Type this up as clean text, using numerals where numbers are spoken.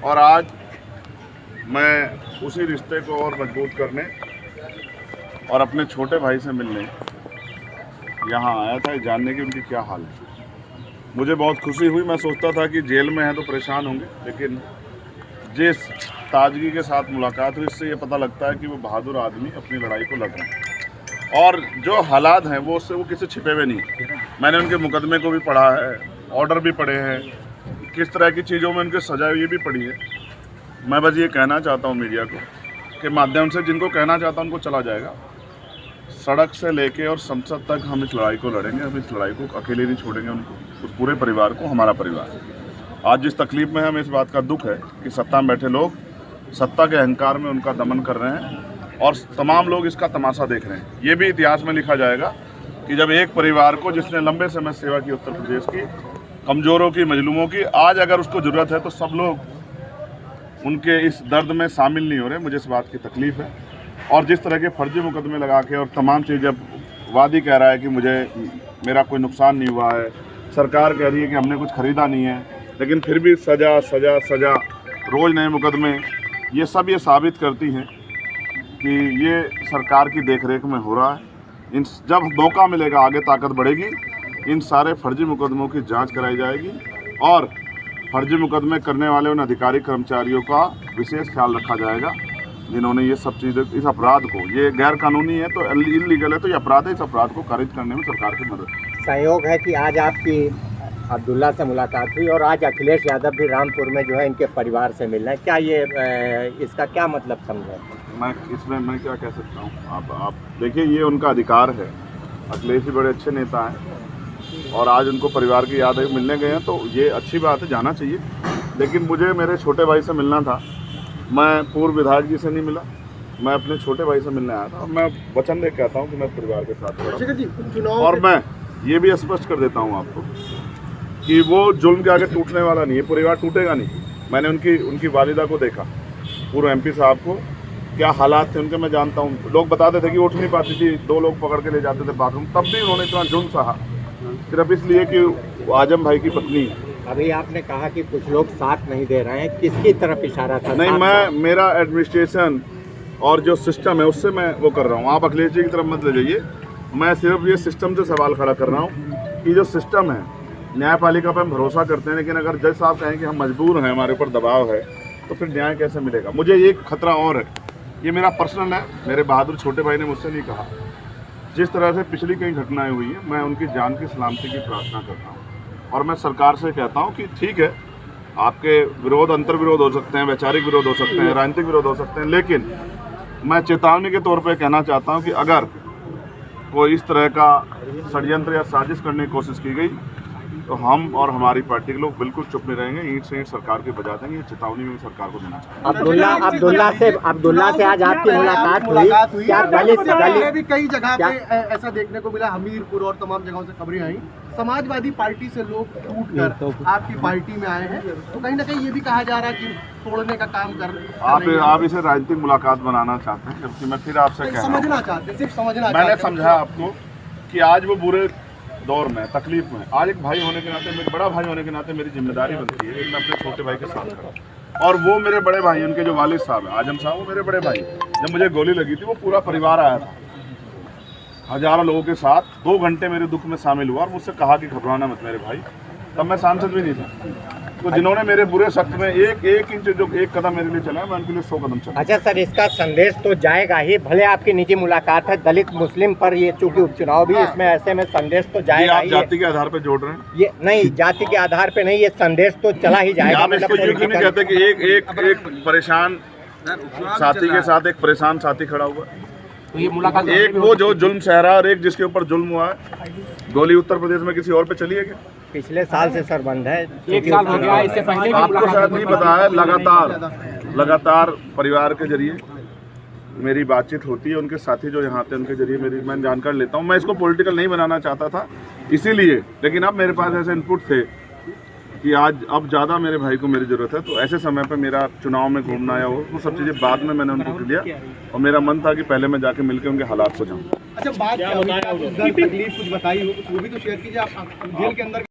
और आज मैं उसी रिश्ते को और मजबूत करने और अपने छोटे भाई से मिलने यहाँ आया था, जानने की उनकी क्या हाल है। मुझे बहुत खुशी हुई। मैं सोचता था कि जेल में हैं तो परेशान होंगे, लेकिन जिस ताजगी के साथ मुलाकात हुई इससे ये पता लगता है कि वो बहादुर आदमी अपनी लड़ाई को लड़ रहे हैं और जो हालात हैं वो उससे वो किसी छिपे हुए नहीं। मैंने उनके मुकदमे को भी पढ़ा है, ऑर्डर भी पढ़े हैं, किस तरह की चीज़ों में उनके सजा हुई भी पढ़ी है। मैं बस ये कहना चाहता हूँ मीडिया को के माध्यम से, जिनको कहना चाहता हूँ उनको चला जाएगा। सड़क से लेके और संसद तक हम इस लड़ाई को लड़ेंगे। हम इस लड़ाई को अकेले नहीं छोड़ेंगे, उनको, उस पूरे परिवार को, हमारा परिवार। आज जिस तकलीफ में हमें इस बात का दुख है कि सत्ता में बैठे लोग सत्ता के अहंकार में उनका दमन कर रहे हैं और तमाम लोग इसका तमाशा देख रहे हैं। ये भी इतिहास में लिखा जाएगा कि जब एक परिवार को, जिसने लंबे समय सेवा की उत्तर प्रदेश की, कमज़ोरों की, मजलूमों की, आज अगर उसको ज़रूरत है तो सब लोग उनके इस दर्द में शामिल नहीं हो रहे। मुझे इस बात की तकलीफ़ है। और जिस तरह के फर्जी मुकदमे लगा के और तमाम चीज़, जब वादी कह रहा है कि मेरा कोई नुकसान नहीं हुआ है, सरकार कह रही है कि हमने कुछ ख़रीदा नहीं है, लेकिन फिर भी सज़ा सज़ा सज़ा, रोज़ नए मुकदमे, ये सब ये साबित करती हैं कि ये सरकार की देखरेख में हो रहा है। जब मौका मिलेगा, आगे ताकत बढ़ेगी, इन सारे फर्जी मुकदमों की जांच कराई जाएगी और फर्जी मुकदमे करने वाले उन अधिकारी कर्मचारियों का विशेष ख्याल रखा जाएगा जिन्होंने ये सब चीज़ें, इस अपराध को, ये गैर कानूनी है तो इलीगल है तो ये अपराध है, इस अपराध को खारिज करने में सरकार की मदद। सहयोग है कि आज आपकी अब्दुल्ला से मुलाकात हुई और आज अखिलेश यादव भी रामपुर में जो है इनके परिवार से मिल रहे हैं, क्या ये इसका क्या मतलब समझे? मैं क्या कह सकता हूँ? आप देखिए, ये उनका अधिकार है। अखिलेश जी बड़े अच्छे नेता हैं और आज उनको परिवार की याद है, मिलने गए हैं तो ये अच्छी बात है, जाना चाहिए। लेकिन मुझे मेरे छोटे भाई से मिलना था। मैं पूर्व विधायक जी से नहीं मिला, मैं अपने छोटे भाई से मिलने आया था। और मैं वचन दे कहता हूँ कि मैं परिवार के साथ खड़ा हूँ। और मैं ये भी स्पष्ट कर देता हूँ आपको कि वो जुल्म के आगे टूटने वाला नहीं है, परिवार टूटेगा नहीं। मैंने उनकी वालिदा को देखा, पूर्व एमपी साहब को, क्या हालात थे उनके मैं जानता हूँ। लोग बताते थे कि उठ नहीं पाती थी, 2 लोग पकड़ के ले जाते थे बाथरूम, तब भी उन्होंने इतना जुल्म सहा, सिर्फ इसलिए कि वो आजम भाई की पत्नी है। अभी आपने कहा कि कुछ लोग साथ नहीं दे रहे हैं, किसकी तरफ इशारा था? नहीं, मेरा एडमिनिस्ट्रेशन और जो सिस्टम है उससे मैं वो कर रहा हूँ। आप अखिलेश जी की तरफ मत ले जाइए। मैं सिर्फ ये सिस्टम से सवाल खड़ा कर रहा हूँ कि जो सिस्टम है, न्यायपालिका पर हम भरोसा करते हैं, लेकिन अगर जज साहब कहें कि हम मजबूर हैं, हमारे ऊपर दबाव है, तो फिर न्याय कैसे मिलेगा? मुझे एक खतरा और है, ये मेरा पर्सनल है, मेरे बहादुर छोटे भाई ने मुझसे नहीं कहा। जिस तरह से पिछली कई घटनाएं हुई हैं, मैं उनकी जान की सलामती की प्रार्थना करता हूँ और मैं सरकार से कहता हूँ कि ठीक है, आपके विरोध, अंतर विरोध हो सकते हैं, वैचारिक विरोध हो सकते हैं, राजनीतिक विरोध हो सकते हैं, लेकिन मैं चेतावनी के तौर पर कहना चाहता हूँ कि अगर कोई इस तरह का षड्यंत्र या साजिश करने की कोशिश की गई तो हम और हमारी पार्टी के लोग बिल्कुल चुप नहीं रहेंगे, ईंट से ईंट सरकार के बजा देंगे। ये चेतावनी में सरकार को देना चाहता हूँ। अब्दुल्ला से आज आपकी मुलाकात हुई, क्या पहले भी कई जगह पे ऐसा देखने को मिला, हमीरपुर और तमाम जगहों से खबरें आई, समाजवादी पार्टी से लोग टूट कर आपकी पार्टी में आए हैं, तो कहीं ना कहीं ये भी कहा जा रहा है कि तोड़ने का काम कर रहे हैं। आप इसे राजनीतिक मुलाकात बनाना चाहते हैं, जबकि मैं फिर आपसे कह रहा हूं, समझना चाहते हैं, सिर्फ समझना चाहते हैं। मैंने समझा आपको कि आज वो बुरे दौर में, तकलीफ में, आज एक भाई होने के नाते, मेरे बड़ा भाई होने के नाते मेरी जिम्मेदारी बनती है कि मैं अपने छोटे भाई के साथ खड़ा। और वो मेरे बड़े भाई, उनके जो वालिद साहब हैं, आजम साहब, वो मेरे बड़े भाई। जब मुझे गोली लगी थी, वो पूरा परिवार आया था, हजारों लोगों के साथ, 2 घंटे मेरे दुख में शामिल हुआ और मुझसे कहा कि घबराना मत मेरे भाई। तब मैं सांसद भी नहीं था। तो जिन्होंने मेरे बुरे शख्स में एक इंच जो एक कदम मेरे लिए चला, मैं उनके लिए 100 कदम चला। अच्छा सर, इसका संदेश तो जाएगा ही, भले आपकी निजी मुलाकात है दलित मुस्लिम पर, ये चूंकि उपचुनाव भी, इसमें ऐसे में संदेश तो जाएगा ही। आप जाति के आधार पर जोड़ रहे हैं? ये नहीं, जाति के आधार पे नहीं, ये संदेश तो चला ही जाएगा। आप इसको यूँ क्यों नहीं कहते कि एक परेशान साथी के साथ एक परेशान साथी खड़ा हुआ? तो ये मुलाकात, एक वो जो जुल्म सह रहा है और एक जिसके ऊपर जुल्म हुआ है। गोली उत्तर प्रदेश में किसी और पे चली है क्या? पिछले साल से सर बंद है, 1 साल हो गया, इससे पहले आपको शायद नहीं पता है, लगातार परिवार के जरिए मेरी बातचीत होती है, उनके साथी जो यहाँ थे उनके जरिए मैं जानकारी लेता हूँ। मैं इसको पॉलिटिकल नहीं बनाना चाहता था इसीलिए, लेकिन अब मेरे पास ऐसे इनपुट थे कि अब ज़्यादा मेरे भाई को मेरी ज़रूरत है, तो ऐसे समय पे मेरा चुनाव में घूमना या वो सब चीज़ें बाद में मैंने उनको दिया और मेरा मन था कि पहले मैं जाके मिलके उनके हालात को जानूँ। अच्छा, बात क्या तकलीफ कुछ बताई हो, वो भी तो शेयर कीजिए। आप जेल के अंदर